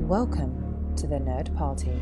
Welcome to the Nerd Party.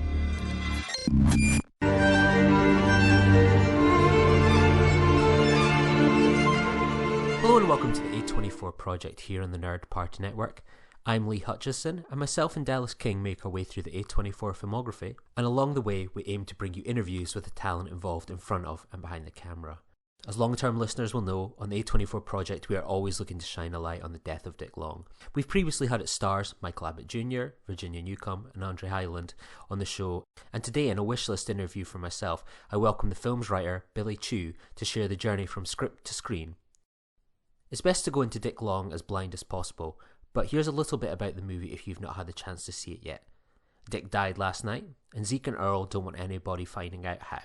Hello and welcome to the A24 Project here on the Nerd Party Network. I'm Lee Hutchison, and myself and Dallas King make our way through the A24 filmography, and along the way we aim to bring you interviews with the talent involved in front of and behind the camera. As long-term listeners will know, on the A24 Project we are always looking to shine a light on the death of Dick Long. We've previously had its stars Michael Abbott Jr., Virginia Newcomb and Andre Hyland on the show, and today in a wishlist interview for myself, I welcome the film's writer Billy Chu to share the journey from script to screen. It's best to go into Dick Long as blind as possible, but here's a little bit about the movie if you've not had the chance to see it yet. Dick died last night, and Zeke and Earl don't want anybody finding out how.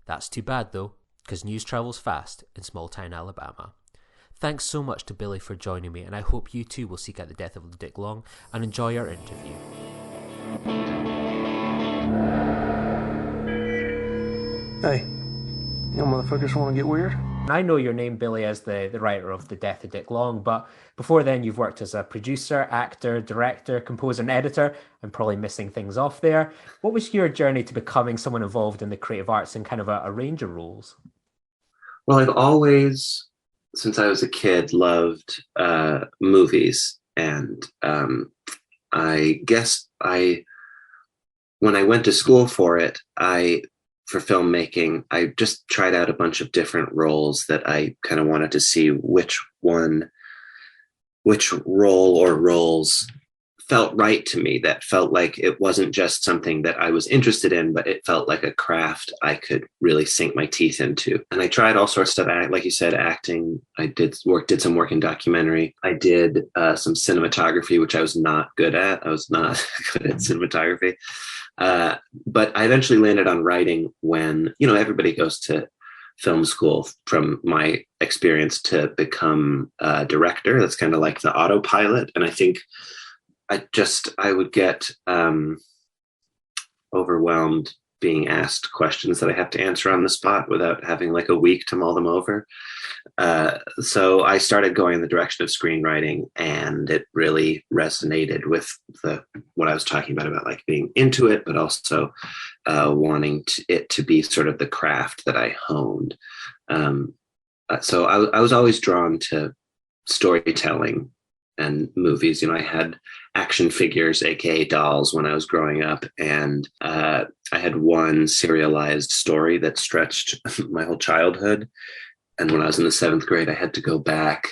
That's too bad though, because news travels fast in small-town Alabama. Thanks so much to Billy for joining me, and I hope you too will seek out the death of Dick Long and enjoy our interview. Hey, you motherfuckers want to get weird? I know your name, Billy, as the writer of The Death of Dick Long, but before then you've worked as a producer, actor, director, composer and editor. I'm probably missing things off there. What was your journey to becoming someone involved in the creative arts and kind of a range of roles? Well, I've always, since I was a kid, loved movies. And I guess when I went to school for filmmaking, I just tried out a bunch of different roles that I kind of wanted to see which role or roles felt right to me, that felt like it wasn't just something that I was interested in, but it felt like a craft I could really sink my teeth into. And I tried all sorts of stuff, like you said, acting. I did some work in documentary. I did some cinematography, which I was not good at. I was not good at cinematography. But I eventually landed on writing when, everybody goes to film school, from my experience, to become a director. That's kind of like the autopilot. And I think I would get overwhelmed being asked questions that I have to answer on the spot without having like a week to mull them over. So I started going in the direction of screenwriting, and it really resonated with what I was talking about like being into it, but also wanting it to be sort of the craft that I honed. So I was always drawn to storytelling and movies. I had action figures, aka dolls, when I was growing up, and I had one serialized story that stretched my whole childhood. And when I was in the 7th grade, I had to go back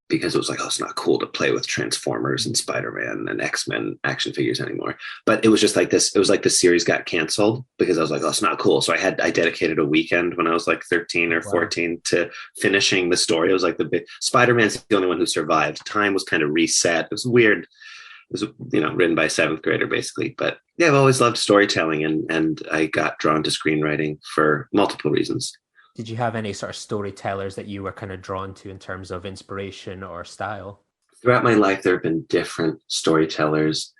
because it was like, oh, it's not cool to play with Transformers and Spider-Man and X-Men action figures anymore. But it was just like this. It was like the series got canceled because I was like, oh, it's not cool. So I dedicated a weekend when I was like 13 or 14 to finishing the story. It was like Spider-Man's the only one who survived. Time was kind of reset. It was weird. It was, written by a 7th grader basically. But yeah, I've always loved storytelling, and I got drawn to screenwriting for multiple reasons. Did you have any sort of storytellers that you were kind of drawn to in terms of inspiration or style? Throughout my life, there have been different storytellers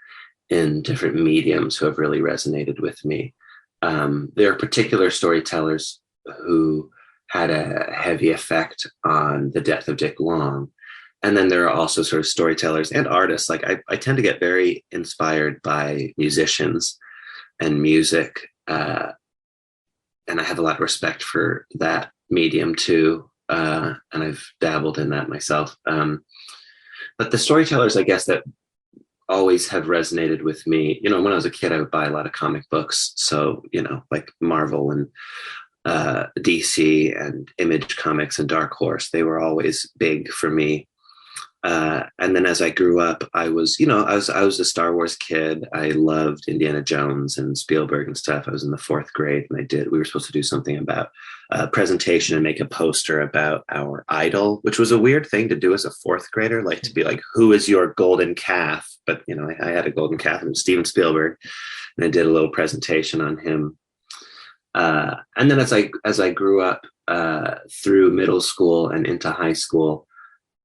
in different mediums who have really resonated with me. There are particular storytellers who had a heavy effect on the death of Dick Long. And then there are also sort of storytellers and artists. Like I tend to get very inspired by musicians and music. And I have a lot of respect for that medium too. And I've dabbled in that myself. But the storytellers, I guess, that always have resonated with me, when I was a kid, I would buy a lot of comic books. So, like Marvel and DC and Image Comics and Dark Horse, they were always big for me. And then as I grew up, I was a Star Wars kid. I loved Indiana Jones and Spielberg and stuff. I was in the 4th grade, and we were supposed to do something about a presentation and make a poster about our idol, which was a weird thing to do as a 4th grader, like to be like, who is your golden calf? But, I had a golden calf, and Steven Spielberg, and I did a little presentation on him. And then as I grew up through middle school and into high school,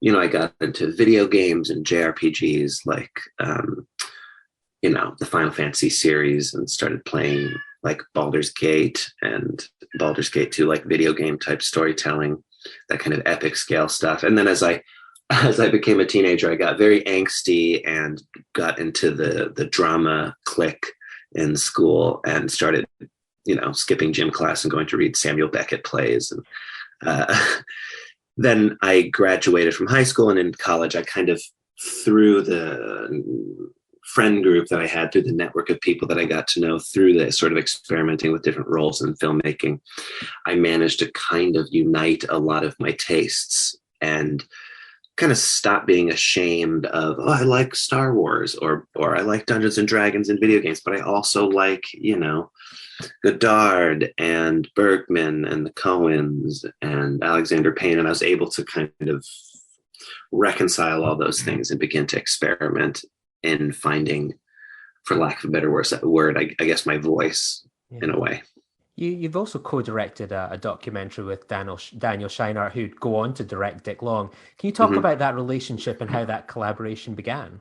I got into video games and JRPGs like, the Final Fantasy series, and started playing like Baldur's Gate and Baldur's Gate 2, like video game type storytelling, that kind of epic scale stuff. And then as I as I became a teenager, I got very angsty and got into the drama clique in school and started, skipping gym class and going to read Samuel Beckett plays. And then I graduated from high school, and in college, I kind of, through the friend group that I had, through the network of people that I got to know through the sort of experimenting with different roles in filmmaking, I managed to kind of unite a lot of my tastes and kind of stop being ashamed of, I like Star Wars or I like Dungeons and Dragons and video games, but I also like, Godard and Bergman and the Coens and Alexander Payne. And I was able to kind of reconcile all those things and begin to experiment in finding, for lack of a better word, I guess my voice in a way. You've also co-directed a documentary with Daniel Scheinert, who'd go on to direct Dick Long. Can you talk about that relationship and how that collaboration began?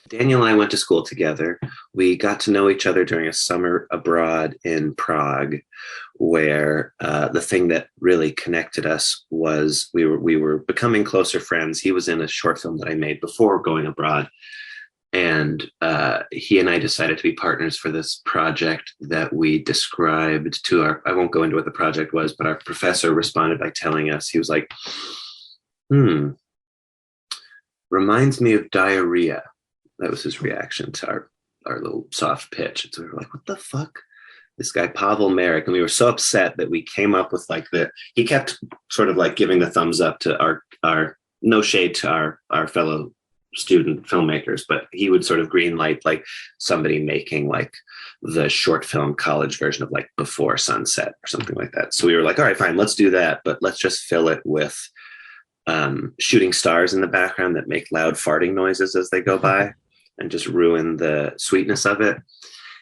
Daniel and I went to school together. We got to know each other during a summer abroad in Prague, where the thing that really connected us was we were becoming closer friends. He was in a short film that I made before going abroad. And he and I decided to be partners for this project that we described to I won't go into what the project was, but our professor responded by telling us, he was like, reminds me of diarrhea. That was his reaction to our little soft pitch. And so we were like, what the fuck? This guy, Pavel Merrick. And we were so upset that we came up with he kept sort of like giving the thumbs up to our no shade to our fellow student filmmakers, but he would sort of green light like somebody making like the short film college version of like Before Sunset or something like that. So we were like, all right, fine, let's do that, but let's just fill it with shooting stars in the background that make loud farting noises as they go by and just ruin the sweetness of it.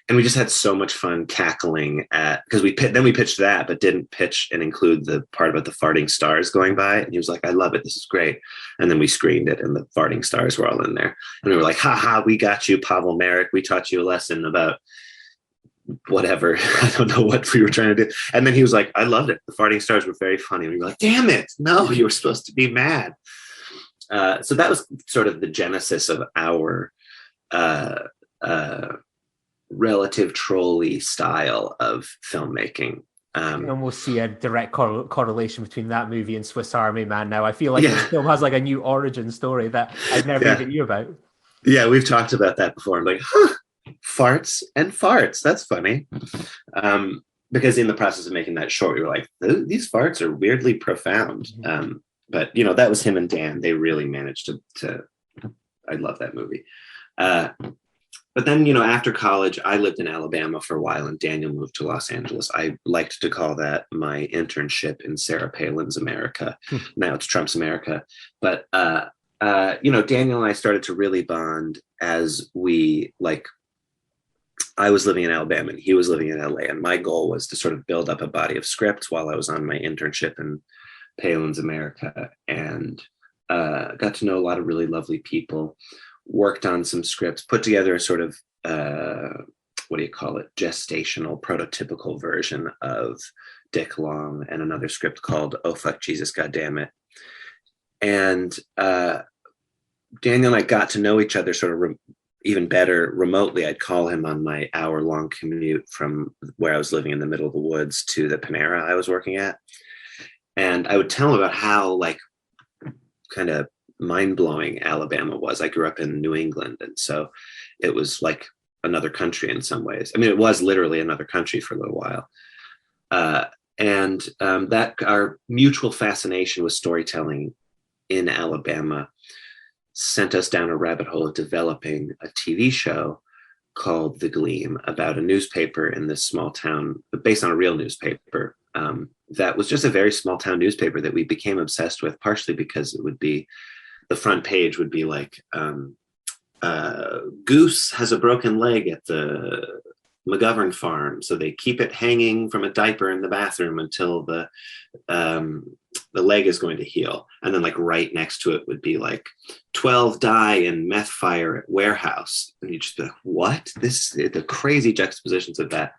And we just had so much fun cackling because we pitched that, but didn't pitch and include the part about the farting stars going by. And he was like, I love it. This is great. And then we screened it and the farting stars were all in there. And we were like, haha, we got you, Pavel Merrick. We taught you a lesson about whatever. I don't know what we were trying to do. And then he was like, I loved it. The farting stars were very funny. And we were like, damn it. No, you were supposed to be mad. So that was sort of the genesis of our relative trolley style of filmmaking. And we'll see a direct correlation between that movie and Swiss Army Man now. I feel like this film has like a new origin story that I'd never even knew about. Yeah, we've talked about that before. I'm like, farts and farts. That's funny. Because in the process of making that short, we were like, these farts are weirdly profound. But, that was him and Dan. They really managed to I love that movie. But then, after college, I lived in Alabama for a while and Daniel moved to Los Angeles. I liked to call that my internship in Sarah Palin's America. Now it's Trump's America. But, Daniel and I started to really bond as I was living in Alabama and he was living in LA. And my goal was to sort of build up a body of scripts while I was on my internship in Palin's America, and got to know a lot of really lovely people. Worked on some scripts, put together a sort of, gestational, prototypical version of Dick Long and another script called Oh, Fuck Jesus, Goddammit. And Daniel and I got to know each other sort of even better remotely. I'd call him on my hour-long commute from where I was living in the middle of the woods to the Panera I was working at. And I would tell him about how, kind of mind-blowing Alabama was. I grew up in New England, and so it was like another country in some ways. I mean, it was literally another country for a little while. And that our mutual fascination with storytelling in Alabama sent us down a rabbit hole of developing a TV show called The Gleam about a newspaper in this small town, based on a real newspaper. That was just a very small town newspaper that we became obsessed with, partially because it would be, the front page would be like, Goose has a broken leg at the McGovern farm, so they keep it hanging from a diaper in the bathroom until the leg is going to heal. And then right next to it would be 12 die in meth fire at warehouse. And you just be like, what? The crazy juxtapositions of that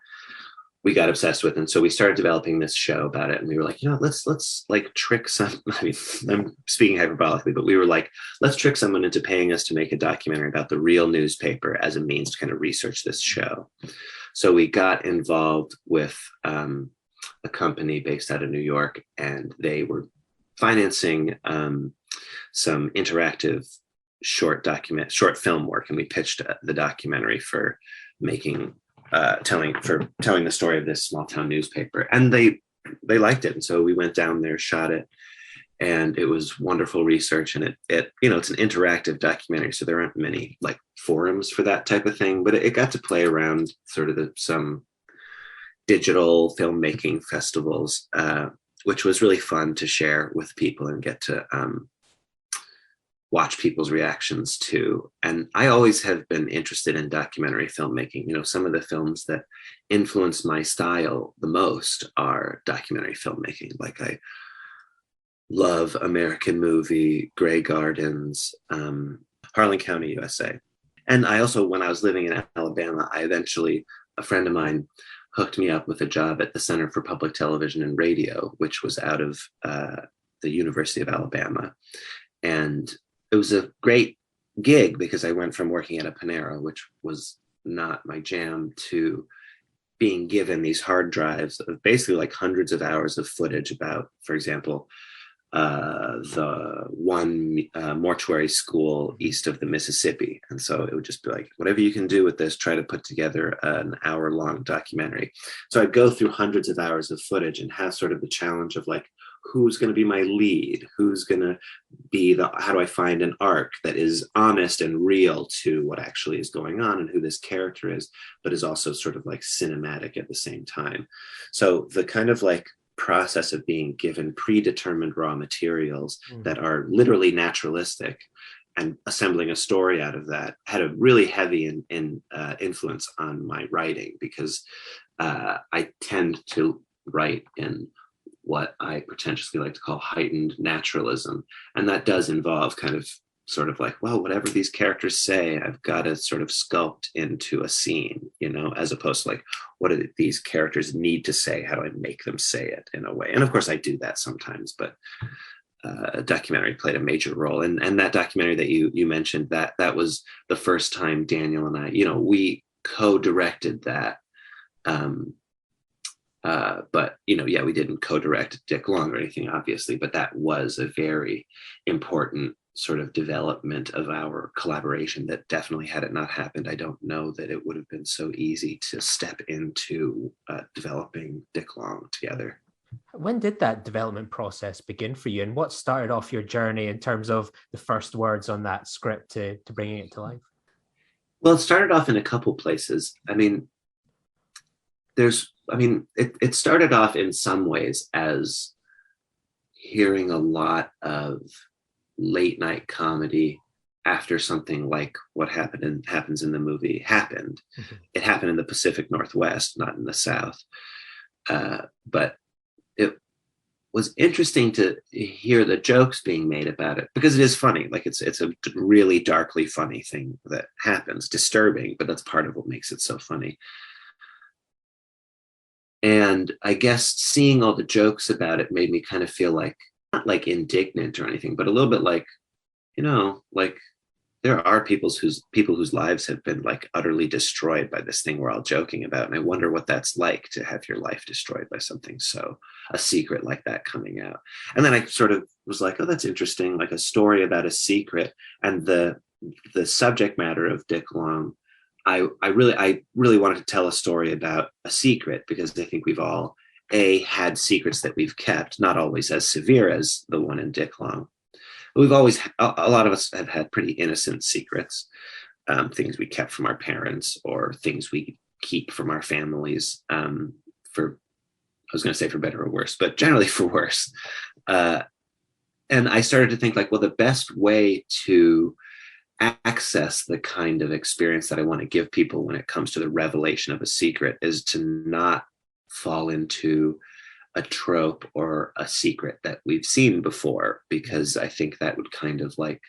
we got obsessed with. And so we started developing this show about it. And we were like, let's like trick some, I mean, I'm speaking hyperbolically, but we were like, let's trick someone into paying us to make a documentary about the real newspaper as a means to kind of research this show. So we got involved with a company based out of New York, and they were financing some interactive short film work. And we pitched the documentary for making telling the story of this small town newspaper, and they liked it. And so we went down there, shot it, and it was wonderful research. And it it's an interactive documentary, so there aren't many like forums for that type of thing, but it got to play around sort of some digital filmmaking festivals, which was really fun to share with people and get to watch people's reactions to. And I always have been interested in documentary filmmaking. Some of the films that influence my style the most are documentary filmmaking. Like I love American Movie, Grey Gardens, Harlan County, USA. And I also, when I was living in Alabama, a friend of mine hooked me up with a job at the Center for Public Television and Radio, which was out of the University of Alabama. And it was a great gig because I went from working at a Panera, which was not my jam, to being given these hard drives of basically like hundreds of hours of footage about, for example, the one mortuary school east of the Mississippi. And so it would just be like, whatever you can do with this, try to put together an hour-long documentary. So I'd go through hundreds of hours of footage and have sort of the challenge of like, who's going to be my lead? Who's going to be how do I find an arc that is honest and real to what actually is going on and who this character is, but is also sort of like cinematic at the same time. So the kind of like process of being given predetermined raw materials that are literally naturalistic and assembling a story out of that had a really heavy influence on my writing, because I tend to write in what I pretentiously like to call heightened naturalism. And that does involve kind of sort of like, well, whatever these characters say, I've got to sort of sculpt into a scene, as opposed to like, what do these characters need to say? How do I make them say it in a way? And of course I do that sometimes, but a documentary played a major role. And that documentary that you mentioned, that was the first time Daniel and I, we co-directed that. But we didn't co-direct Dick Long or anything, obviously, but that was a very important sort of development of our collaboration that definitely, had it not happened, I don't know that it would have been so easy to step into developing Dick Long together. When did that development process begin for you, and what started off your journey in terms of the first words on that script to bringing it to life? Well, it started off in a couple places. It started off in some ways as hearing a lot of late night comedy after something like what happens in the movie happened. Mm-hmm. It happened in the Pacific Northwest, not in the South. But it was interesting to hear the jokes being made about it, because it is funny. Like it's a really darkly funny thing that happens, disturbing, but that's part of what makes it so funny. And I guess seeing all the jokes about it made me kind of feel like, not like indignant or anything, but a little bit like, like there are people whose lives have been like utterly destroyed by this thing we're all joking about. And I wonder what that's like to have your life destroyed by something a secret like that coming out. And then I sort of was like, oh, that's interesting. Like a story about a secret, and the subject matter of Dick Long. I really wanted to tell a story about a secret, because I think we've all had secrets that we've kept, not always as severe as the one in Dick Long. But we've always, a lot of us have had pretty innocent secrets, things we kept from our parents or things we keep from our families, I was going to say for better or worse, but generally for worse. And I started to think like, well, the best way to access the kind of experience that I want to give people when it comes to the revelation of a secret is to not fall into a trope or a secret that we've seen before, because I think that would kind of like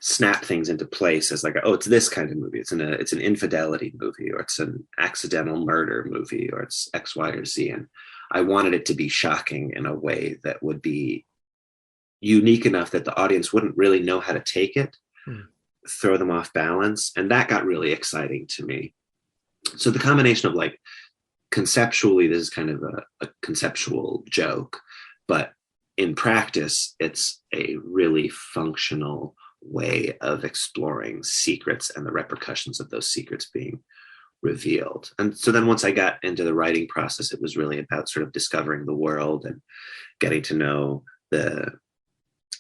snap things into place as like, oh, it's this kind of movie. It's an infidelity movie, or it's an accidental murder movie, or it's X, Y, or Z. And I wanted it to be shocking in a way that would be unique enough that the audience wouldn't really know how to take it, throw them off balance. And that got really exciting to me. So the combination of like, conceptually, this is kind of a conceptual joke, but in practice, it's a really functional way of exploring secrets and the repercussions of those secrets being revealed. And so then once I got into the writing process, it was really about sort of discovering the world and getting to know the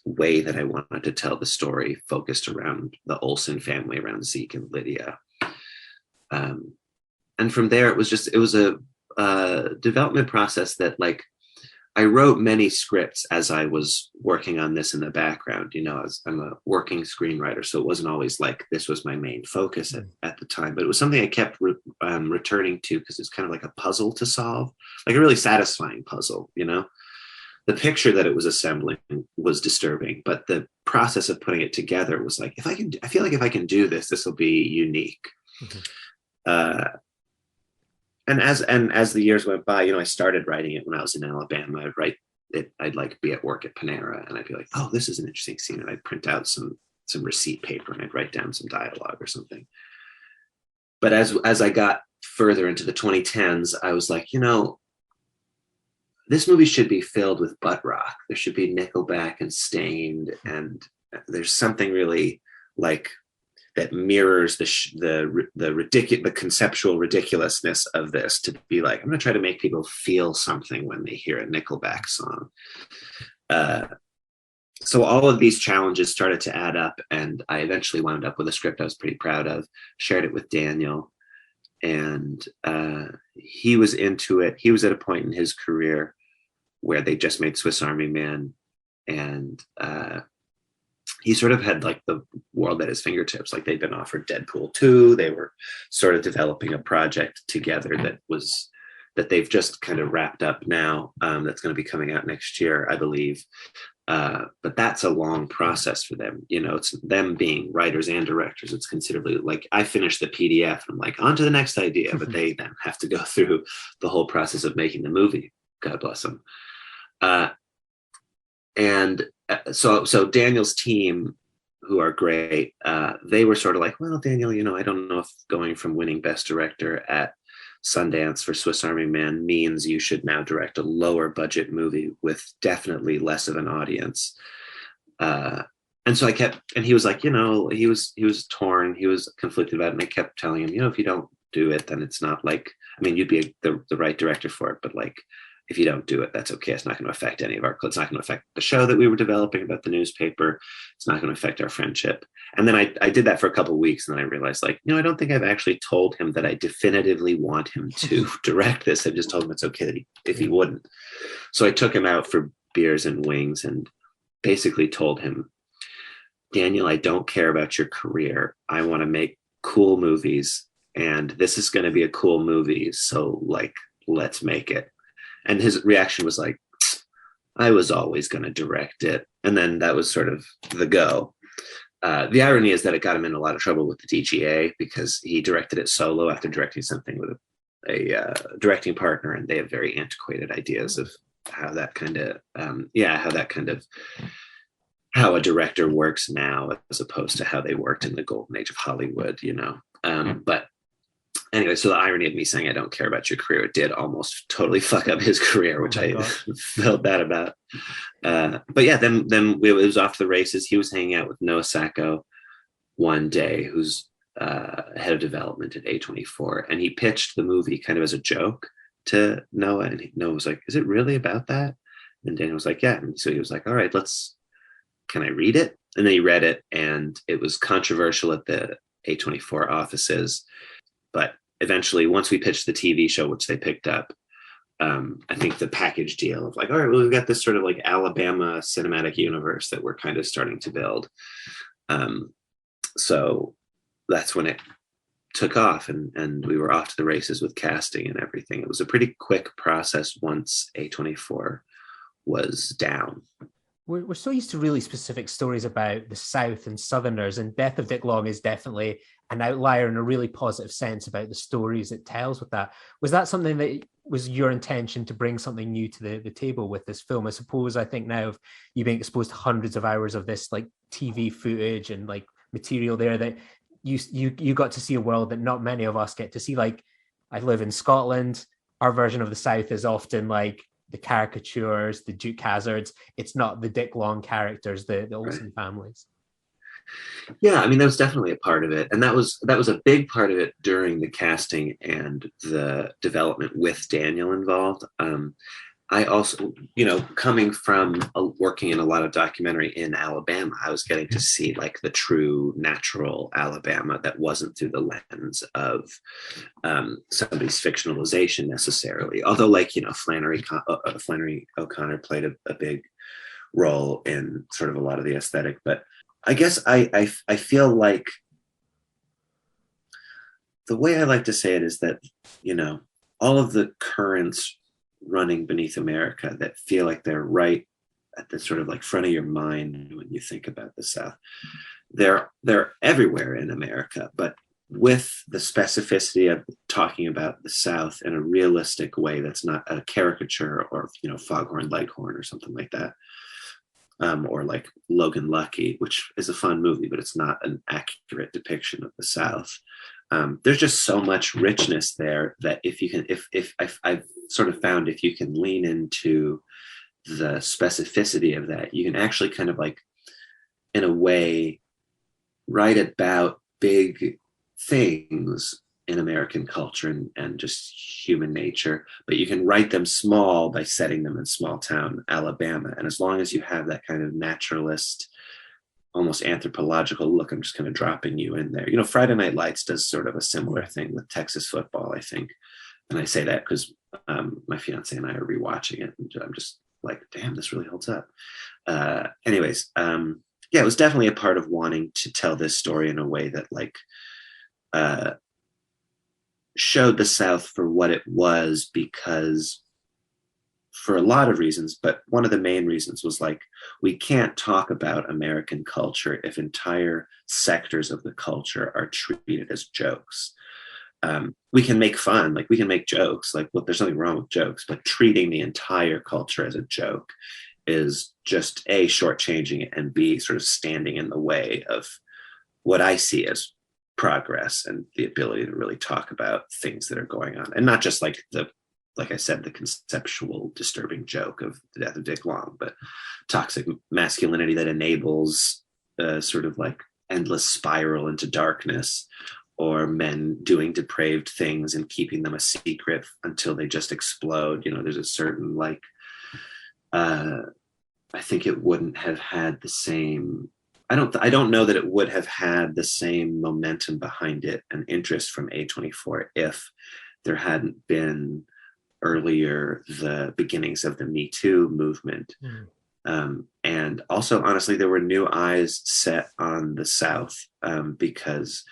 way that I wanted to tell the story, focused around the Olsen family, around Zeke and Lydia. And from there, it was a development process that, like, I wrote many scripts as I was working on this in the background. You know, I'm a working screenwriter, so it wasn't always like this was my main focus at the time, but it was something I kept returning to because it's kind of like a puzzle to solve, like a really satisfying puzzle, you know? The picture that it was assembling was disturbing, but the process of putting it together was like, I feel like if I can do this, this will be unique. And as the years went by, you know, I started writing it when I was in Alabama. I'd write it. I'd like be at work at Panera, and I'd be like, "Oh, this is an interesting scene," and I'd print out some receipt paper and I'd write down some dialogue or something. But as I got further into the 2010s, I was like, you know, this movie should be filled with butt rock. There should be Nickelback and Stained, and there's something really like that mirrors the conceptual ridiculousness of this, to be like, I'm going to try to make people feel something when they hear a Nickelback song. So all of these challenges started to add up, and I eventually wound up with a script I was pretty proud of, shared it with Daniel, and he was into it. He was at a point in his career where they just made Swiss Army Man, and he sort of had like the world at his fingertips. Like, they'd been offered Deadpool 2. They were sort of developing a project together that they've just kind of wrapped up now. That's going to be coming out next year, I believe. But that's a long process for them. You know, it's them being writers and directors. It's considerably, like, I finished the PDF and I'm like, on to the next idea, but they then have to go through the whole process of making the movie. God bless them. So Daniel's team, who are great, they were sort of like, well, Daniel, you know, I don't know if going from winning Best Director at Sundance for Swiss Army Man means you should now direct a lower budget movie with definitely less of an audience. And so and he was like, you know, he was torn, he was conflicted about it, and I kept telling him, you know, if you don't do it, then it's not like, I mean, you'd be the right director for it, but like, if you don't do it, that's okay. It's not going to affect any of it's not going to affect the show that we were developing about the newspaper. It's not going to affect our friendship. And then I did that for a couple of weeks, and then I realized, like, you know, I don't think I've actually told him that I definitively want him to direct this. I've just told him it's okay if he wouldn't. So I took him out for beers and wings and basically told him, Daniel, I don't care about your career. I want to make cool movies, and this is going to be a cool movie. So, like, let's make it. And his reaction was like, I was always going to direct it. And then that was sort of the go. The irony is that it got him in a lot of trouble with the DGA, because he directed it solo after directing something with a directing partner, and they have very antiquated ideas of how that kind of, how a director works now, as opposed to how they worked in the golden age of Hollywood, you know. But anyway, so the irony of me saying I don't care about your career, it did almost totally fuck up his career, which I felt bad about. But yeah, then it was off to the races. He was hanging out with Noah Sacco one day, who's head of development at A24, and he pitched the movie kind of as a joke to Noah, and Noah was like, "Is it really about that?" And Daniel was like, "Yeah." And so he was like, "All right, can I read it?" And then he read it, and it was controversial at the A24 offices, but eventually, once we pitched the TV show, which they picked up, I think the package deal of like, all right, well, we've got this sort of like Alabama cinematic universe that we're kind of starting to build. So that's when it took off, and we were off to the races with casting and everything. It was a pretty quick process once A24 was down. we're so used to really specific stories about the South and Southerners, and Death of Dick Long is definitely an outlier in a really positive sense about the stories it tells with that. Was that something that was your intention to bring something new to the table with this film? I suppose I think now of you being exposed to hundreds of hours of this like TV footage and like material there that you got to see a world that not many of us get to see. Like I live in Scotland. Our version of the South is often like the caricatures, the Duke Hazards. It's not the Dick Long characters, the Olsen families. Yeah, I mean, that was definitely a part of it, and that was a big part of it during the casting and the development with Daniel involved. I also, coming from working in a lot of documentary in Alabama, I was getting to see like the true natural Alabama that wasn't through the lens of somebody's fictionalization necessarily. Although, like Flannery O'Connor played a big role in sort of a lot of the aesthetic, but I guess I feel like the way I like to say it is that all of the currents running beneath America that feel like they're right at the sort of like front of your mind when you think about the South. They're everywhere in America, but with the specificity of talking about the South in a realistic way that's not a caricature or Foghorn Leghorn or something like that. Or like Logan Lucky, which is a fun movie, but it's not an accurate depiction of the South. There's just so much richness there that I've sort of found if you can lean into the specificity of that, you can actually kind of like, in a way, write about big things in American culture and just human nature, but you can write them small by setting them in small town Alabama. And as long as you have that kind of naturalist, almost anthropological look, I'm just kind of dropping you in there. Friday Night Lights does sort of a similar thing with Texas football, I think. And I say that because my fiance and I are rewatching it, and I'm just like, damn, this really holds up. Anyways, yeah, it was definitely a part of wanting to tell this story in a way that like showed the South for what it was, because for a lot of reasons, but one of the main reasons was like, we can't talk about American culture if entire sectors of the culture are treated as jokes. We can make fun, like we can make jokes, like there's nothing wrong with jokes, but treating the entire culture as a joke is just A, shortchanging it, and B, sort of standing in the way of what I see as progress and the ability to really talk about things that are going on, and not just like I said, the conceptual disturbing joke of the death of Dick Long, but toxic masculinity that enables sort of like endless spiral into darkness, or men doing depraved things and keeping them a secret until they just explode. There's a certain like I think it wouldn't have had the same, I don't know that it would have had the same momentum behind it and interest from A24 if there hadn't been earlier the beginnings of the Me Too movement. And also, honestly, there were new eyes set on the South because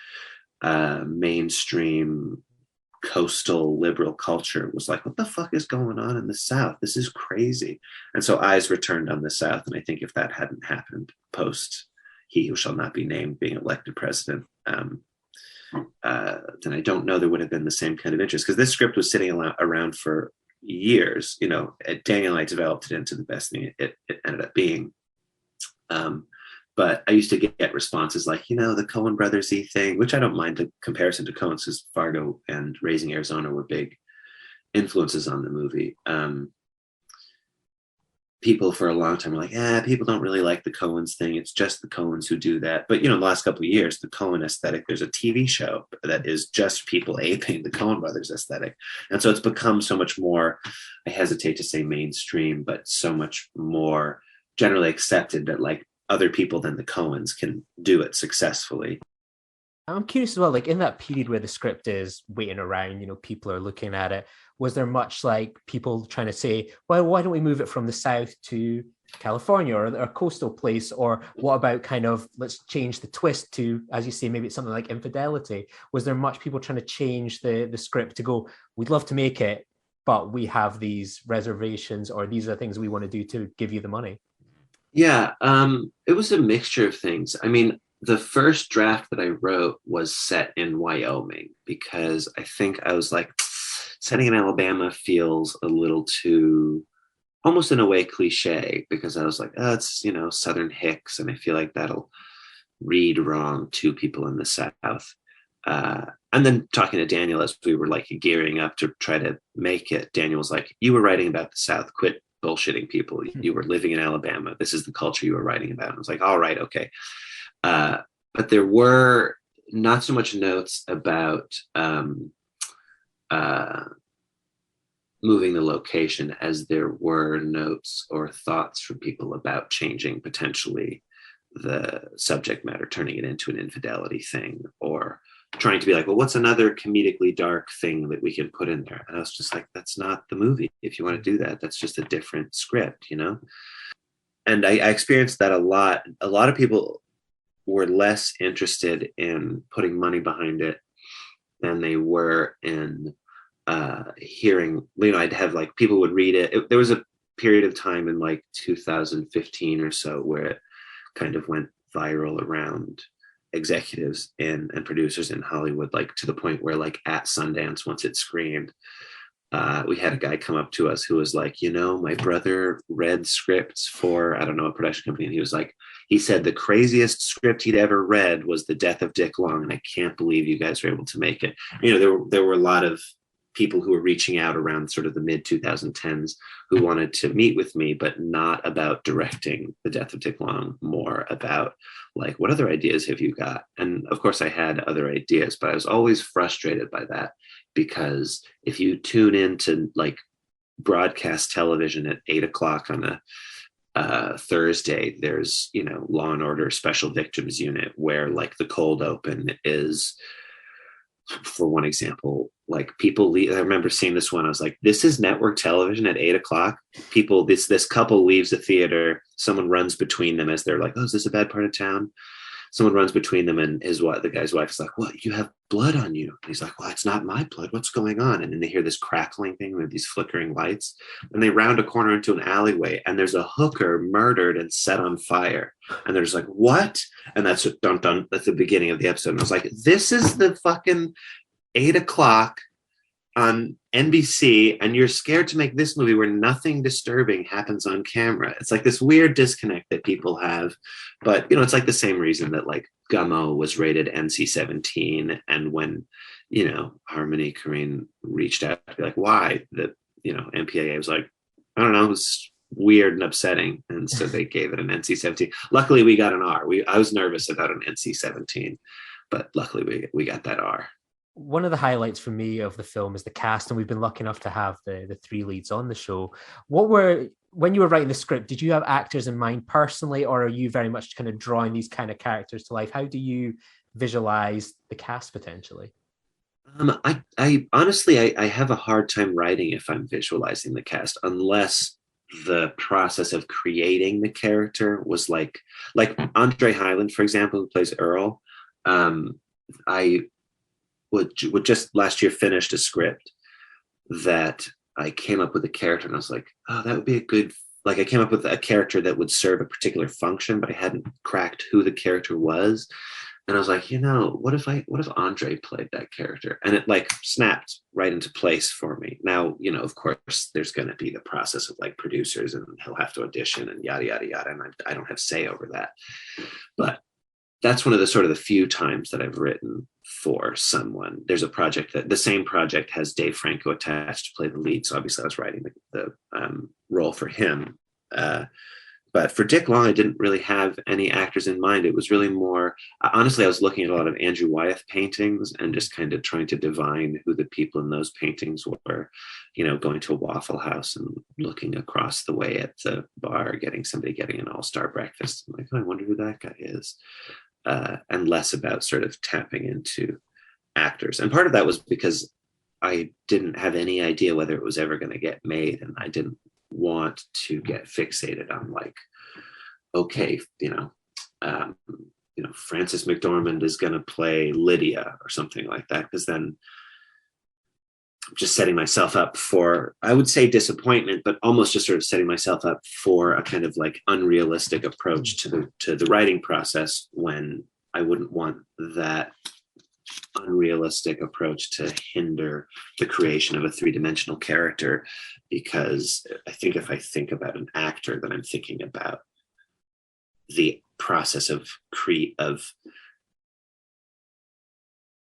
mainstream coastal liberal culture was like, what the fuck is going on in the South? This is crazy. And so eyes were turned on the South. And I think if that hadn't happened post He Who Shall Not Be Named being elected president, then I don't know there would have been the same kind of interest, because this script was sitting around for years. Daniel and I developed it into the best thing it ended up being. But I used to get responses like, the Coen Brothers-y thing, which I don't mind the comparison to Coen's, because Fargo and Raising Arizona were big influences on the movie. People for a long time were like, people don't really like the Coens thing. It's just the Coens who do that. But, the last couple of years, the Coen aesthetic, there's a TV show that is just people aping the Coen Brothers aesthetic. And so it's become so much more, I hesitate to say mainstream, but so much more generally accepted that like other people than the Coens can do it successfully. I'm curious as well, like in that period where the script is waiting around, people are looking at it, was there much like people trying to say, well, why don't we move it from the South to California or a coastal place? Or what about kind of, let's change the twist to, as you say, maybe it's something like infidelity? Was there much people trying to change the script to go, we'd love to make it, but we have these reservations, or these are things we want to do to give you the money? Yeah, it was a mixture of things. I mean, the first draft that I wrote was set in Wyoming because I think I was like, setting in Alabama feels a little too, almost in a way, cliche because I was like, oh, it's, Southern Hicks, and I feel like that'll read wrong to people in the South. And then talking to Daniel as we were like gearing up to try to make it, Daniel was like, you were writing about the South, quit bullshitting people. You were living in Alabama. This is the culture you were writing about. And I was like, all right, okay. Uh, but there were not so much notes about uh, moving the location as there were notes or thoughts from people about changing potentially the subject matter, turning it into an infidelity thing, or trying to be like, well, what's another comedically dark thing that we can put in there? And I was just like, that's not the movie. If you want to do that, that's just a different script, And I experienced that a lot. A lot of people were less interested in putting money behind it than they were in hearing. I'd have like people would read it. There was a period of time in like 2015 or so where it kind of went viral around executives and producers in Hollywood, like to the point where like at Sundance, once it screened, we had a guy come up to us who was like, my brother read scripts for, I don't know, a production company. And he was like, he said the craziest script he'd ever read was The Death of Dick Long. And I can't believe you guys were able to make it. There were a lot of people who were reaching out around sort of the mid 2010s who wanted to meet with me, but not about directing The Death of Dick Long, more about like, what other ideas have you got? And of course I had other ideas, but I was always frustrated by that, because if you tune into like broadcast television at 8 o'clock on a Thursday, there's, Law and Order Special Victims Unit, where like the cold open is, for one example, like people leave. I remember seeing this one. I was like, this is network television at 8 o'clock. People, this couple leaves the theater. Someone runs between them as they're like, oh, is this a bad part of town? Someone runs between them, and the guy's wife is like, what, you have blood on you? And he's like, well, it's not my blood. What's going on? And then they hear this crackling thing with these flickering lights, and they round a corner into an alleyway, and there's a hooker murdered and set on fire. And they're just like, what? And that's dun dun. That's the beginning of the episode. And I was like, this is the fucking 8 o'clock on NBC, and you're scared to make this movie where nothing disturbing happens on camera. It's like this weird disconnect that people have. But, it's like the same reason that like Gummo was rated NC-17. And when, Harmony Korine reached out to be like, why? The, MPAA was like, I don't know, it was weird and upsetting. And so they gave it an NC-17. Luckily, we got an R. I was nervous about an NC-17, but luckily we got that R. One of the highlights for me of the film is the cast, and we've been lucky enough to have the three leads on the show. When you were writing the script, did you have actors in mind personally, or are you very much kind of drawing these kind of characters to life? How do you visualize the cast potentially? I honestly, I have a hard time writing if I'm visualizing the cast, unless the process of creating the character was like Andre Hyland, for example, who plays Earl. I would just last year finished a script that I came up with a character, and I was like, oh, that would be a good, like I came up with a character that would serve a particular function, but I hadn't cracked who the character was. And I was like, what if Andre played that character? And it like snapped right into place for me. Now, of course there's going to be the process of like producers, and he'll have to audition and yada, yada, yada. And I don't have say over that, but that's one of the sort of the few times that I've written for someone. There's a project that the same project has Dave Franco attached to play the lead. So obviously I was writing the role for him. But for Dick Long, I didn't really have any actors in mind. It was really more, honestly, I was looking at a lot of Andrew Wyeth paintings and just kind of trying to divine who the people in those paintings were, going to a Waffle House and looking across the way at the bar, getting an all-star breakfast. I'm like, oh, I wonder who that guy is. And less about sort of tapping into actors. And part of that was because I didn't have any idea whether it was ever going to get made. And I didn't want to get fixated on like, okay, Frances McDormand is going to play Lydia or something like that. Because then just setting myself up for, I would say, disappointment, but almost just sort of setting myself up for a kind of like unrealistic approach to the writing process, when I wouldn't want that unrealistic approach to hinder the creation of a three-dimensional character. Because I think if I think about an actor, then I'm thinking about the process of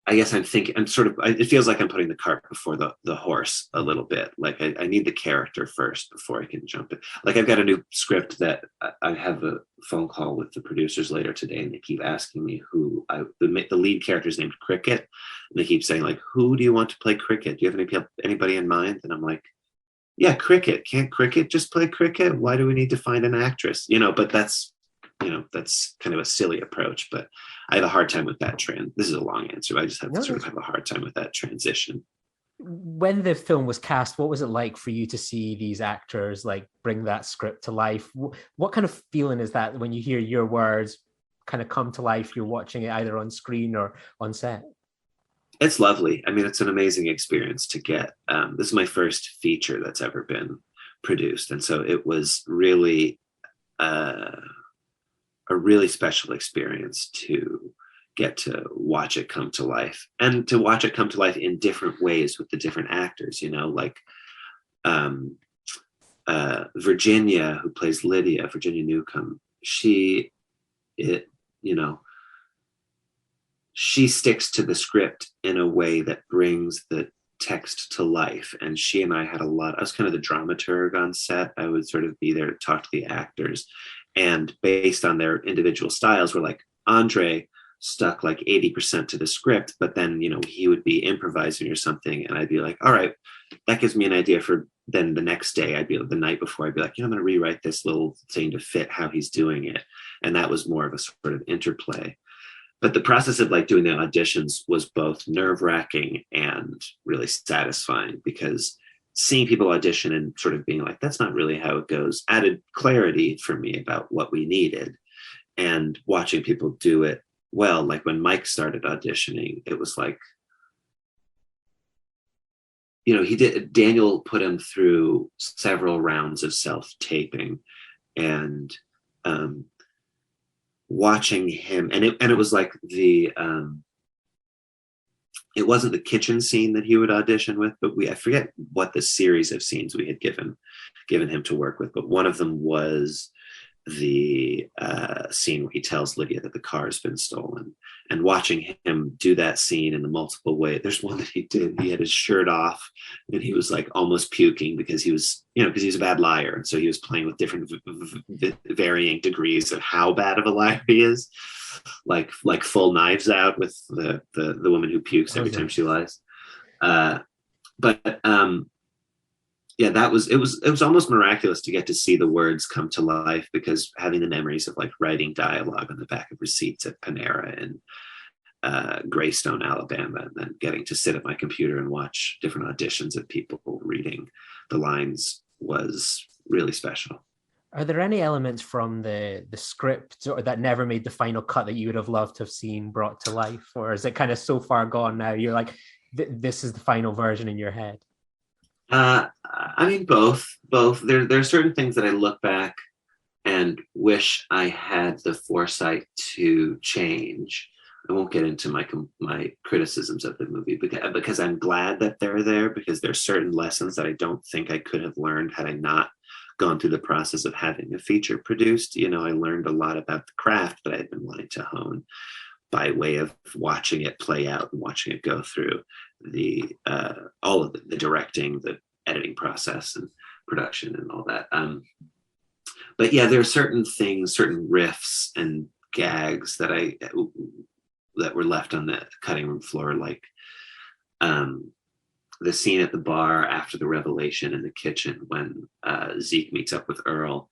I guess I'm thinking, it feels like I'm putting the cart before the horse a little bit. Like I need the character first before I can jump in. Like I've got a new script that I have a phone call with the producers later today, and they keep asking me the lead character is named Cricket. And they keep saying like, who do you want to play Cricket? Do you have anybody in mind? And I'm like, yeah, Cricket. Can't Cricket just play Cricket? Why do we need to find an actress? But that's kind of a silly approach, but I have a hard time with that this is a long answer, but I just have a hard time with that transition. When the film was cast, what was it like for you to see these actors like bring that script to life? What kind of feeling is that when you hear your words kind of come to life? You're watching it either on screen or on set. It's lovely. I mean, it's an amazing experience to get. This is my first feature that's ever been produced, and so it was really a really special experience to get to watch it come to life, and to watch it come to life in different ways with the different actors, like Virginia, who plays Lydia, Virginia Newcomb. She sticks to the script in a way that brings the text to life. And she and I had I was kind of the dramaturg on set. I would sort of be there to talk to the actors. And based on their individual styles, we're like, Andre stuck like 80% to the script, but then, he would be improvising or something. And I'd be like, all right, that gives me an idea for then the next day. The night before, I'd be like, I'm going to rewrite this little thing to fit how he's doing it. And that was more of a sort of interplay. But the process of like doing the auditions was both nerve-wracking and really satisfying, because seeing people audition and sort of being like, that's not really how it goes, added clarity for me about what we needed. And watching people do it well, like when Mike started auditioning, it was like, Daniel put him through several rounds of self-taping, and watching him, and it was like it wasn't the kitchen scene that he would audition with, but I forget what the series of scenes we had given him to work with, but one of them was the scene where he tells Lydia that the car has been stolen. And watching him do that scene in the multiple ways, there's one that he did, he had his shirt off and he was like almost puking because he was, because he's a bad liar. And so he was playing with different varying degrees of how bad of a liar he is, like full Knives Out with the woman who pukes every time she lies. Yeah, it was almost miraculous to get to see the words come to life, because having the memories of like writing dialogue on the back of receipts at Panera in Greystone, Alabama, and then getting to sit at my computer and watch different auditions of people reading the lines was really special. Are there any elements from the script or that never made the final cut that you would have loved to have seen brought to life? Or is it kind of so far gone now, you're like, this is the final version in your head? I mean, both. There are certain things that I look back and wish I had the foresight to change. I won't get into my criticisms of the movie because I'm glad that they're there, because there's certain lessons that I don't think I could have learned had I not gone through the process of having a feature produced. I learned a lot about the craft that I had been wanting to hone by way of watching it play out and watching it go through all of the directing, the editing process and production and all that. But yeah, there are certain things, certain riffs and gags that were left on the cutting room floor, like the scene at the bar after the revelation in the kitchen when Zeke meets up with Earl.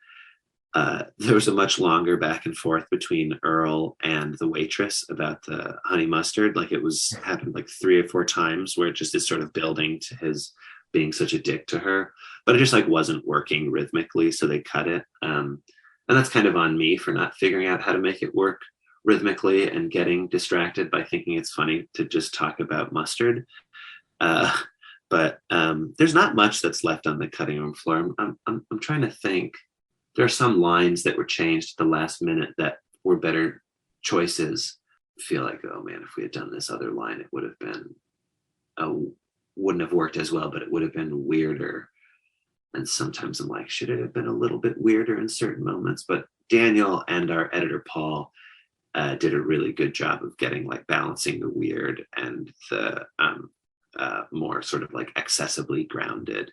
There was a much longer back and forth between Earl and the waitress about the honey mustard. Like it happened like 3 or 4 times where it just is sort of building to his being such a dick to her, but it just like wasn't working rhythmically. So they cut it. And that's kind of on me for not figuring out how to make it work rhythmically and getting distracted by thinking it's funny to just talk about mustard. But there's not much that's left on the cutting room floor. I'm trying to think. There are some lines that were changed at the last minute that were better choices. I feel like, oh man, if we had done this other line, it would have been wouldn't have worked as well, but it would have been weirder. And sometimes I'm like, should it have been a little bit weirder in certain moments? But Daniel and our editor Paul did a really good job of getting like balancing the weird and the more sort of like accessibly grounded.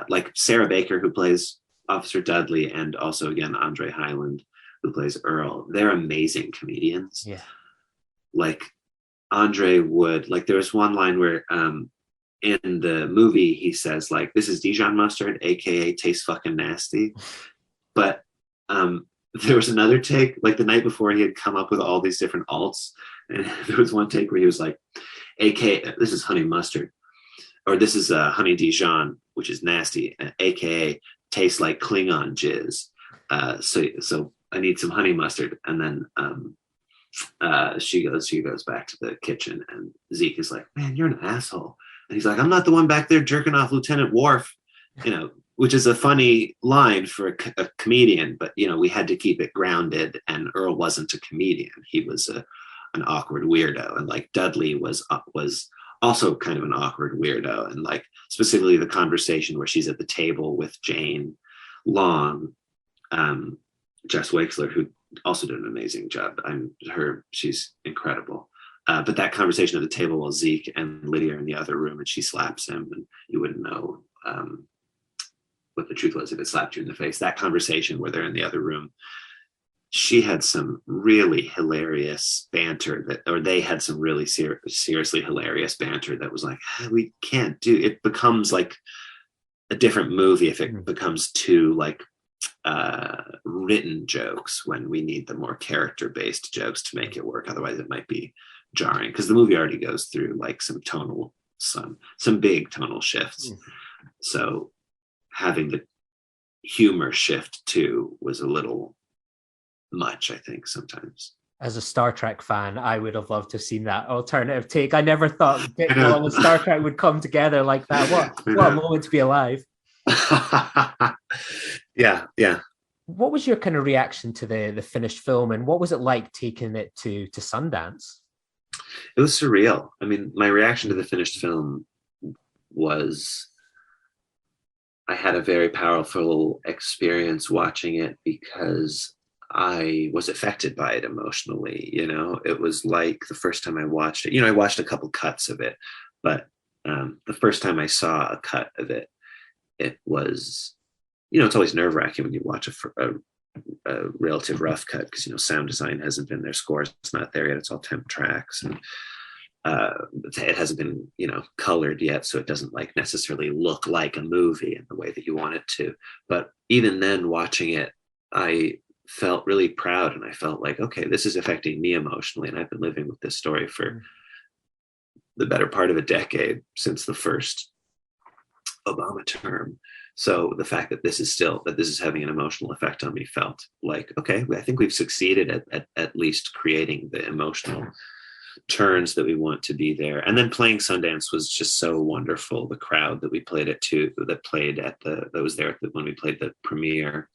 Like Sarah Baker, who plays Officer Dudley, and also again Andre Highland, who plays Earl. They're amazing comedians. Yeah. Like Andre would, like there was one line where in the movie he says like, this is Dijon mustard, aka tastes fucking nasty. But there was another take, like the night before he had come up with all these different alts, and there was one take where he was like, aka this is honey mustard, or this is honey Dijon, which is nasty, aka tastes like Klingon jizz. So I need some honey mustard. And then she goes back to the kitchen, and Zeke is like, man, you're an asshole. And he's like, I'm not the one back there jerking off Lieutenant Worf, which is a funny line for a comedian, but we had to keep it grounded. And Earl wasn't a comedian; he was an awkward weirdo, and like Dudley was also kind of an awkward weirdo, and like specifically the conversation where she's at the table with Jane Long, Jess Weixler, who also did an amazing job. She's incredible. But that conversation at the table while Zeke and Lydia are in the other room, and she slaps him, and you wouldn't know what the truth was if it slapped you in the face. That conversation where they're in the other room, she had some really hilarious banter they had some really seriously hilarious banter that was like, we can't do it. It becomes like a different movie if it becomes too like written jokes, when we need the more character-based jokes to make it work. Otherwise it might be jarring, because the movie already goes through like some big tonal shifts. So having the humor shift too was a little much, I think, sometimes. As a Star Trek fan, I would have loved to have seen that alternative take. I never thought Bitcoin and Star Trek would come together like that. What a moment to be alive. Yeah. What was your kind of reaction to the finished film, and what was it like taking it to Sundance? It was surreal. I mean, my reaction to the finished film was, I had a very powerful experience watching it because I was affected by it emotionally. It was like the first time I watched it, I watched a couple cuts of it, but the first time I saw a cut of it, it was, it's always nerve wracking when you watch a relative rough cut, because, sound design hasn't been there, scores, it's not there yet. It's all temp tracks, and it hasn't been, colored yet. So it doesn't like necessarily look like a movie in the way that you want it to. But even then, watching it, I felt really proud, and I felt like, okay, this is affecting me emotionally. And I've been living with this story for the better part of a decade, since the first Obama term. So the fact that this is having an emotional effect on me felt like, okay, I think we've succeeded at least creating the emotional turns that we want to be there. And then playing Sundance was just so wonderful. The crowd that we played it to, that was there when we played the premiere,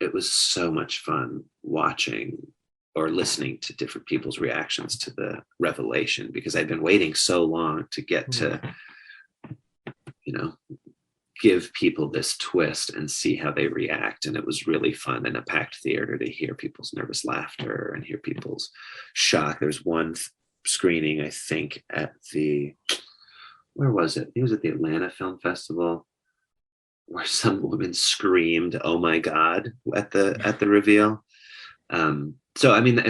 it was so much fun watching or listening to different people's reactions to the revelation, because I'd been waiting so long to get to, give people this twist and see how they react. And it was really fun in a packed theater to hear people's nervous laughter and hear people's shock. There's one screening, I think, where was it? It was at the Atlanta Film Festival, where some woman screamed, "Oh my God," at the reveal. So, I mean,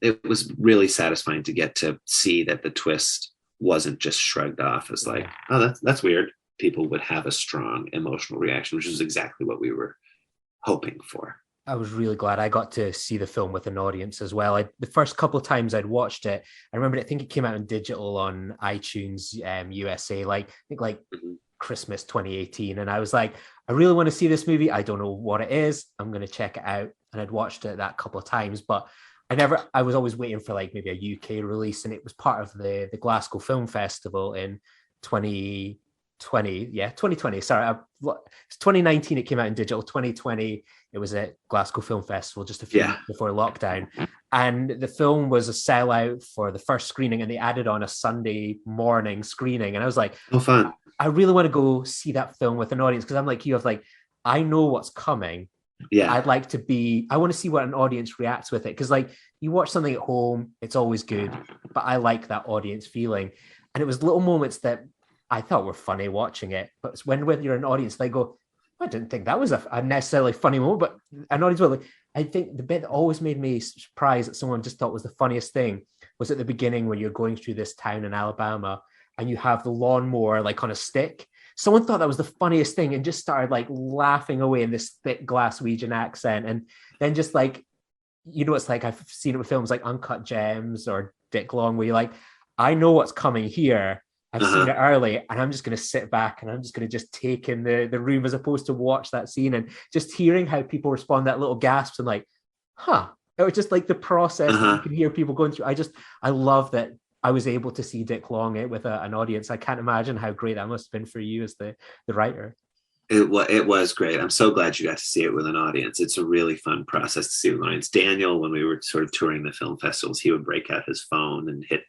it was really satisfying to get to see that the twist wasn't just shrugged off as like, oh, that's weird. People would have a strong emotional reaction, which is exactly what we were hoping for. I was really glad I got to see the film with an audience as well. The first couple of times I'd watched it, I remember, I think it came out in digital on iTunes USA, Christmas 2018. And I was like, I really want to see this movie. I don't know what it is. I'm going to check it out. And I'd watched it that couple of times, but I was always waiting for like maybe a UK release. And it was part of the Glasgow Film Festival in 2020. Yeah, 2020. Sorry, it's 2019. It came out in digital. 2020. It was at Glasgow Film Festival just a few weeks before lockdown. And the film was a sellout for the first screening, and they added on a Sunday morning screening. And I was like, oh, fun. I really want to go see that film with an audience, because I'm like you, have like, I know what's coming. Yeah. I want to see what an audience reacts with it. Because like you watch something at home, it's always good, but I like that audience feeling. And it was little moments that I thought were funny watching it. But it's when you're an audience, they go, I didn't think that was a necessarily funny moment, but an audience will. Like, I think the bit that always made me surprised that someone just thought was the funniest thing was at the beginning when you're going through this town in Alabama and you have the lawnmower like on a stick. Someone thought that was the funniest thing and just started like laughing away in this thick Glaswegian accent. And then just like, you know, it's like I've seen it with films like Uncut Gems or Dick Long, where you're like, I know what's coming here. I've seen it early, and I'm just going to sit back and I'm just going to just take in the room, as opposed to watch that scene. And just hearing how people respond, that little gasps and like, it was just like the process that you can hear people going through. I love that I was able to see Dick Long with an audience. I can't imagine how great that must have been for you as the writer. It was great. I'm so glad you got to see it with an audience. It's a really fun process to see with an audience. Daniel, when we were sort of touring the film festivals, he would break out his phone and hit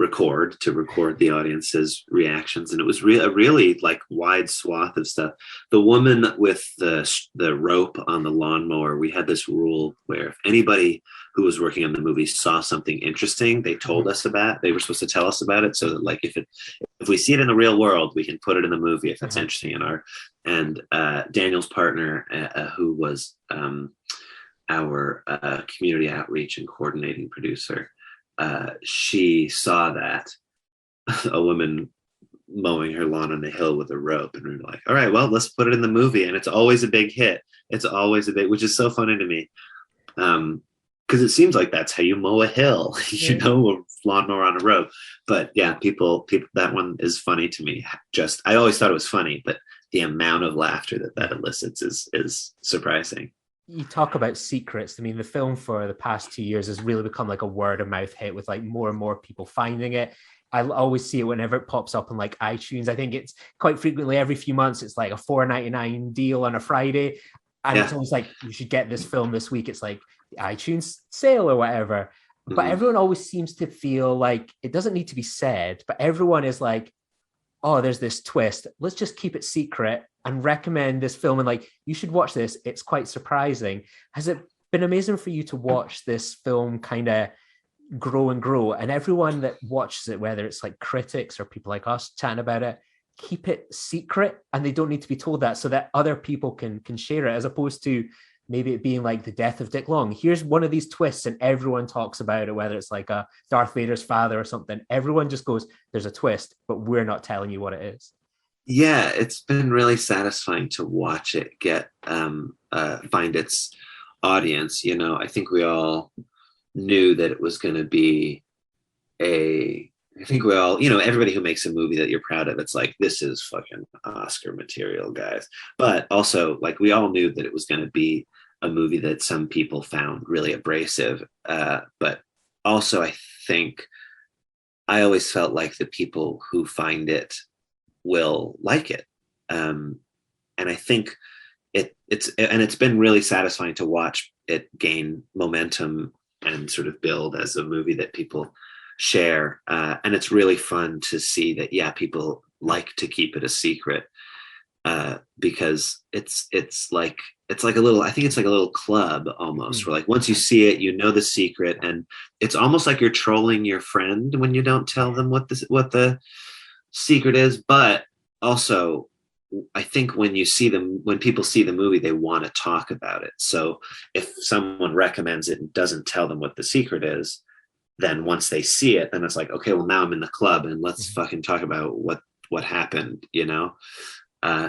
record the audience's reactions, and it was a really like wide swath of stuff. The woman with the rope on the lawnmower, we had this rule where if anybody who was working on the movie saw something interesting, they told us about. They were supposed to tell us about it, so that like if we see it in the real world, we can put it in the movie if it's interesting. And Daniel's partner, who was our community outreach and coordinating producer, she saw that a woman mowing her lawn on the hill with a rope, and we were like, all right, well, let's put it in the movie. And it's always a big hit. It's always which is so funny to me, because it seems like that's how you mow a hill, you know, a lawnmower on a rope. But yeah, people, that one is funny to me. I always thought it was funny, but the amount of laughter that elicits is surprising. You talk about secrets. I mean, the film for the past 2 years has really become like a word of mouth hit, with like more and more people finding it. I always see it whenever it pops up on like iTunes. I think it's quite frequently every few months, it's like a $4.99 deal on a Friday. And it's always like, you should get this film this week. It's like the iTunes sale or whatever. But everyone always seems to feel like it doesn't need to be said, but everyone is like, oh, there's this twist. Let's just keep it secret and recommend this film. And like, you should watch this. It's quite surprising. Has it been amazing for you to watch this film kind of grow and grow? And everyone that watches it, whether it's like critics or people like us chatting about it, keep it secret, and they don't need to be told that, so that other people can share it, as opposed to maybe it being like the death of Dick Long. Here's one of these twists and everyone talks about it, whether it's like a Darth Vader's father or something. Everyone just goes, there's a twist, but we're not telling you what it is. Yeah, it's been really satisfying to watch it find its audience. You know, I think we all knew that it was going to be everybody who makes a movie that you're proud of, it's like, this is fucking Oscar material, guys. But also, like, we all knew that it was going to be a movie that some people found really abrasive. But also, I think I always felt like the people who find it will like it. And I think it's been really satisfying to watch it gain momentum and sort of build as a movie that people share. And it's really fun to see that, people like to keep it a secret, because it's like a little, I think it's like a little club almost, where like once you see it, you know the secret, and it's almost like you're trolling your friend when you don't tell them what the secret is. But also, I think when people see the movie, they want to talk about it. So if someone recommends it and doesn't tell them what the secret is, then once they see it, then it's like, okay, well, now I'm in the club and let's fucking talk about what happened, you know?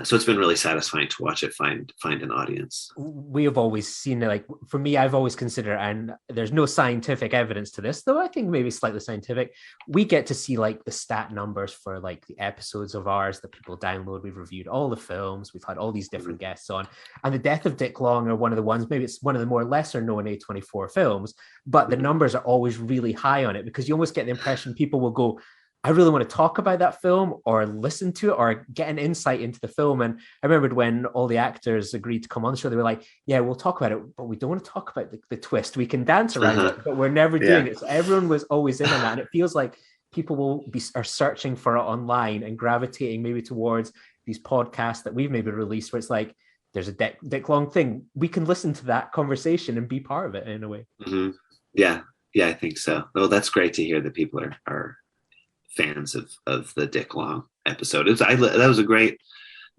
So it's been really satisfying to watch it find an audience. We have always seen it, like, for me, I've always considered, and there's no scientific evidence to this, though I think maybe slightly scientific, we get to see like the stat numbers for like the episodes of ours that people download. We've reviewed all the films, we've had all these different guests on, and The Death of Dick Long are one of the ones, maybe it's one of the more lesser known A24 films, but the numbers are always really high on it, because you almost get the impression people will go, I really want to talk about that film or listen to it or get an insight into the film. And I remembered when all the actors agreed to come on the show, they were like, yeah, we'll talk about it, but we don't want to talk about the twist. We can dance around it, but we're never doing it. So everyone was always in on that. And it feels like people are searching for it online and gravitating maybe towards these podcasts that we've maybe released where it's like, there's a Dick Long thing. We can listen to that conversation and be part of it in a way. Mm-hmm. Yeah, I think so. Well, that's great to hear that people are fans of the Dick Long episode. That was a great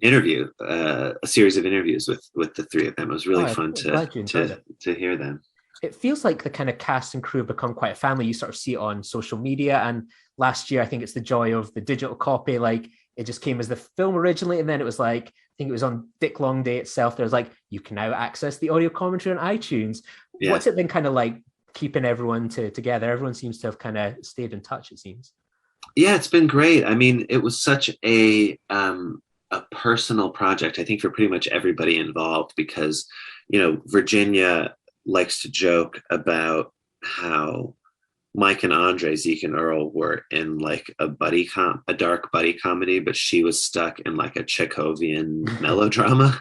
interview, a series of interviews with the three of them. It was really fun to hear them. It feels like the kind of cast and crew have become quite a family. You sort of see it on social media. And last year, I think it's the joy of the digital copy. Like it just came as the film originally. And then it was like, I think it was on Dick Long Day itself. There was like, you can now access the audio commentary on iTunes. Yeah. What's it been kind of like keeping everyone together? Everyone seems to have kind of stayed in touch, it seems. Yeah, it's been great. I mean, it was such a personal project, I think, for pretty much everybody involved, because, Virginia likes to joke about how Mike and Andre, Zeke and Earl, were in like a dark buddy comedy, but she was stuck in like a Chekhovian melodrama,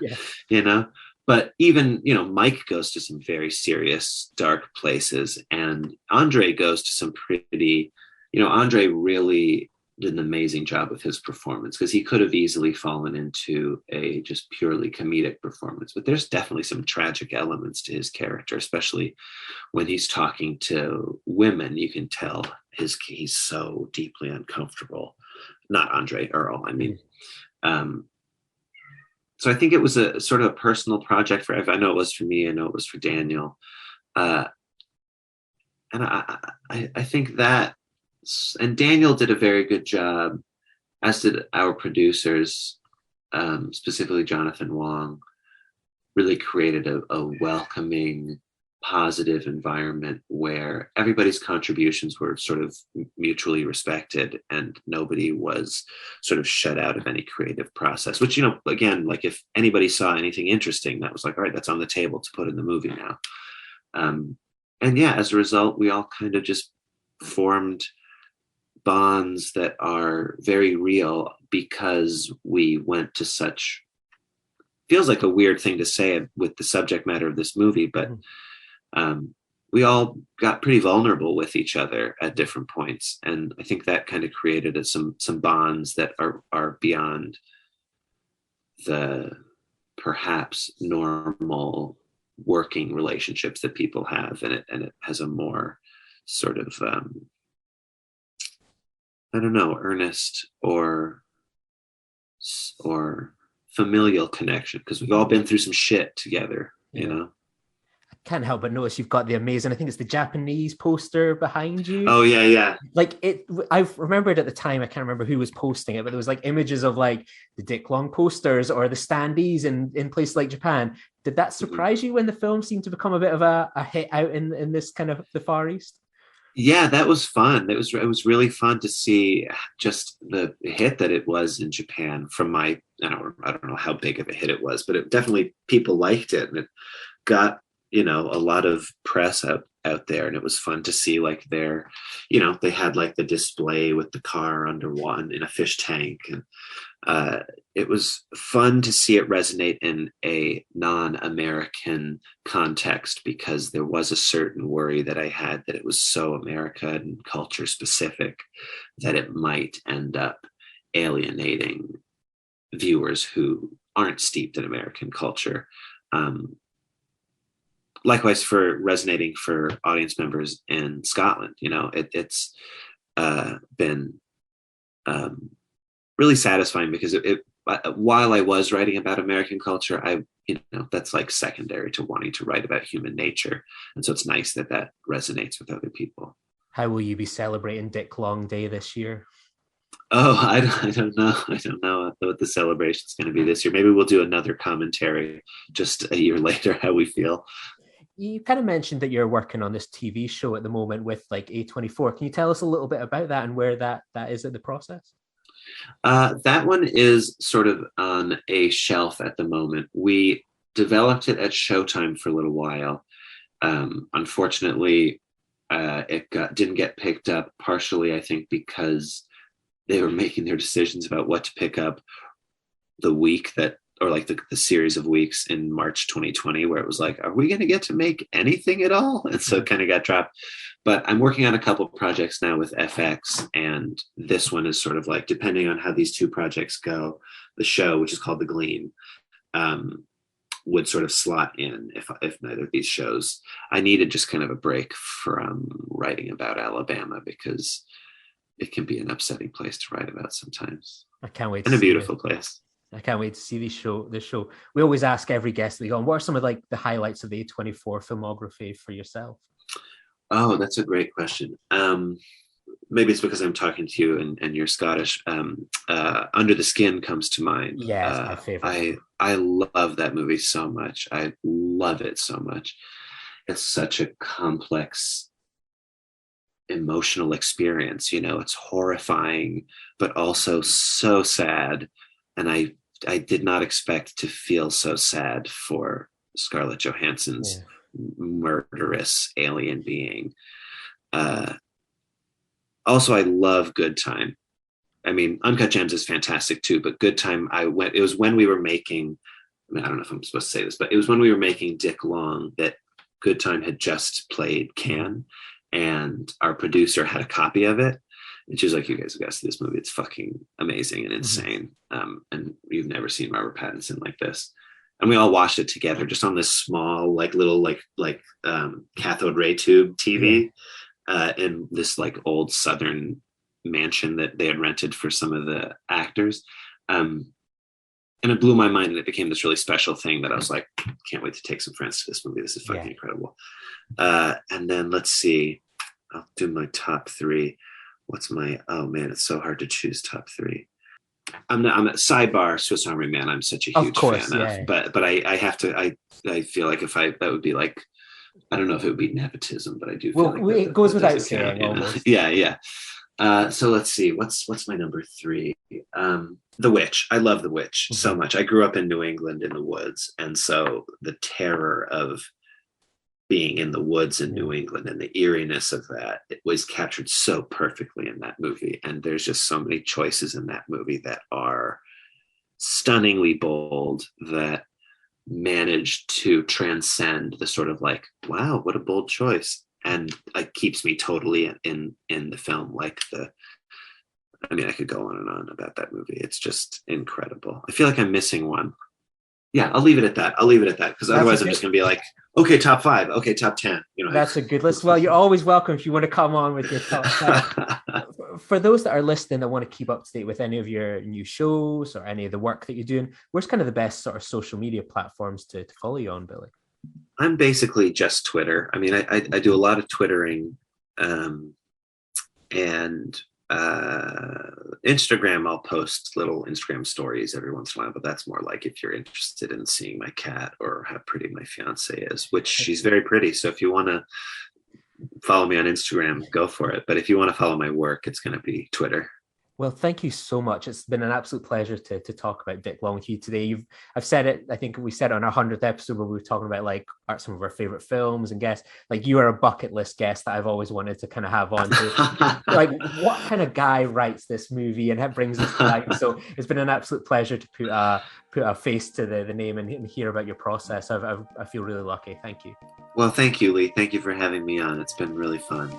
But even, Mike goes to some very serious, dark places, and Andre goes to some pretty, Andre really did an amazing job with his performance, because he could have easily fallen into a just purely comedic performance. But there's definitely some tragic elements to his character, especially when he's talking to women. You can tell he's so deeply uncomfortable. Not Andre, Earl, I mean. So I think it was a sort of a personal project for everyone. I know it was for me. I know it was for Daniel. And I think that, and Daniel did a very good job, as did our producers, specifically Jonathan Wong, really created a welcoming, positive environment where everybody's contributions were sort of mutually respected and nobody was sort of shut out of any creative process, which, again, like if anybody saw anything interesting, that was like, all right, that's on the table to put in the movie now. And yeah, as a result, we all kind of just formed bonds that are very real, because we went to such, feels like a weird thing to say with the subject matter of this movie, but we all got pretty vulnerable with each other at different points. And I think that kind of created some bonds that are beyond the perhaps normal working relationships that people have. And it has a more sort of, I don't know, earnest or familial connection, because we've all been through some shit together, I can't help but notice you've got the amazing, I think it's the Japanese poster behind you. Oh yeah. Like I've remembered at the time, I can't remember who was posting it, but there was like images of like the Dick Long posters or the standees in places like Japan. Did that surprise you when the film seemed to become a bit of a hit out in this kind of the Far East? Yeah, that was fun. It was really fun to see just the hit that it was in Japan. From I don't know how big of a hit it was, but it definitely, people liked it, and it got a lot of press out there, and it was fun to see like their, they had like the display with the car under one in a fish tank, and it was fun to see it resonate in a non-American context, because there was a certain worry that I had that it was so America and culture specific that it might end up alienating viewers who aren't steeped in American culture. Likewise for resonating for audience members in Scotland, it's been really satisfying, because while I was writing about American culture, that's like secondary to wanting to write about human nature. And so it's nice that resonates with other people. How will you be celebrating Dick Long Day this year? Oh, I don't know. I don't know what the celebration's going to be this year. Maybe we'll do another commentary just a year later, how we feel. You kind of mentioned that you're working on this TV show at the moment with like A24. Can you tell us a little bit about that and where that is in the process? That one is sort of on a shelf at the moment. We developed it at Showtime for a little while. Unfortunately, it didn't get picked up, partially, I think, because they were making their decisions about what to pick up the week that, or like the series of weeks in March 2020, where it was like, are we going to get to make anything at all? And so it kind of got dropped. But I'm working on a couple projects now with FX, and this one is sort of like, depending on how these two projects go, the show, which is called The Gleam, would sort of slot in if neither of these shows. I needed just kind of a break from writing about Alabama, because it can be an upsetting place to write about sometimes. I can't wait. And a beautiful place. I can't wait to see this show. We always ask every guest that we go on, what are some of like the highlights of the A24 filmography for yourself? Oh, that's a great question. Maybe it's because I'm talking to you and you're Scottish. Under the Skin comes to mind. Yeah, it's my favorite. I love that movie so much. I love it so much. It's such a complex emotional experience. You know, it's horrifying, but also so sad. And I did not expect to feel so sad for Scarlett Johansson's murderous alien being. Also, I love Good Time. I mean, Uncut Gems is fantastic too, but Good Time, it was when we were making, I don't know if I'm supposed to say this, but it was when we were making Dick Long that Good Time had just played Cannes, and our producer had a copy of it. And she was like, you guys have got to see this movie. It's fucking amazing and insane. And you've never seen Robert Pattinson like this. And we all watched it together just on this small, like little, cathode ray tube TV in this like old Southern mansion that they had rented for some of the actors. And it blew my mind, and it became this really special thing that I was like, can't wait to take some friends to this movie. This is fucking incredible. And then let's see, I'll do my top three. What's my, oh man, it's so hard to choose top three. I'm a sidebar Swiss Army Man. I'm such a huge fan of, but I have to, I feel like that would be like, I don't know if it would be nepotism, but I do feel like it goes without saying almost. Yeah. So let's see, what's my number three? The Witch. I love The Witch so much. I grew up in New England in the woods. And so the terror of being in the woods in New England and the eeriness of that, it was captured so perfectly in that movie. And there's just so many choices in that movie that are stunningly bold, that manage to transcend the sort of like, wow, what a bold choice. And it keeps me totally in the film. I mean, I could go on and on about that movie. It's just incredible. I feel like I'm missing one. Yeah, I'll leave it at that. Because otherwise I'm just going to be like, okay, top 5. Okay, top 10. That's a good list. Well, you're always welcome if you want to come on with your top 5. For those that are listening that want to keep up to date with any of your new shows or any of the work that you're doing, where's kind of the best sort of social media platforms to follow you on, Billy? I'm basically just Twitter. I mean, I do a lot of Twittering, and Instagram. I'll post little Instagram stories every once in a while, but that's more like if you're interested in seeing my cat or how pretty my fiance is, which she's very pretty. So if you want to follow me on Instagram, go for it. But if you want to follow my work, it's going to be Twitter. Well, thank you so much. It's been an absolute pleasure to talk about Dick Long with you today. I've said it, I think we said it on our 100th episode where we were talking about like some of our favorite films and guests. Like, you are a bucket list guest that I've always wanted to kind of have on to like, what kind of guy writes this movie and brings this to life? So it's been an absolute pleasure to put a face to the name and hear about your process. I feel really lucky. Thank you. Well, thank you, Lee. Thank you for having me on. It's been really fun.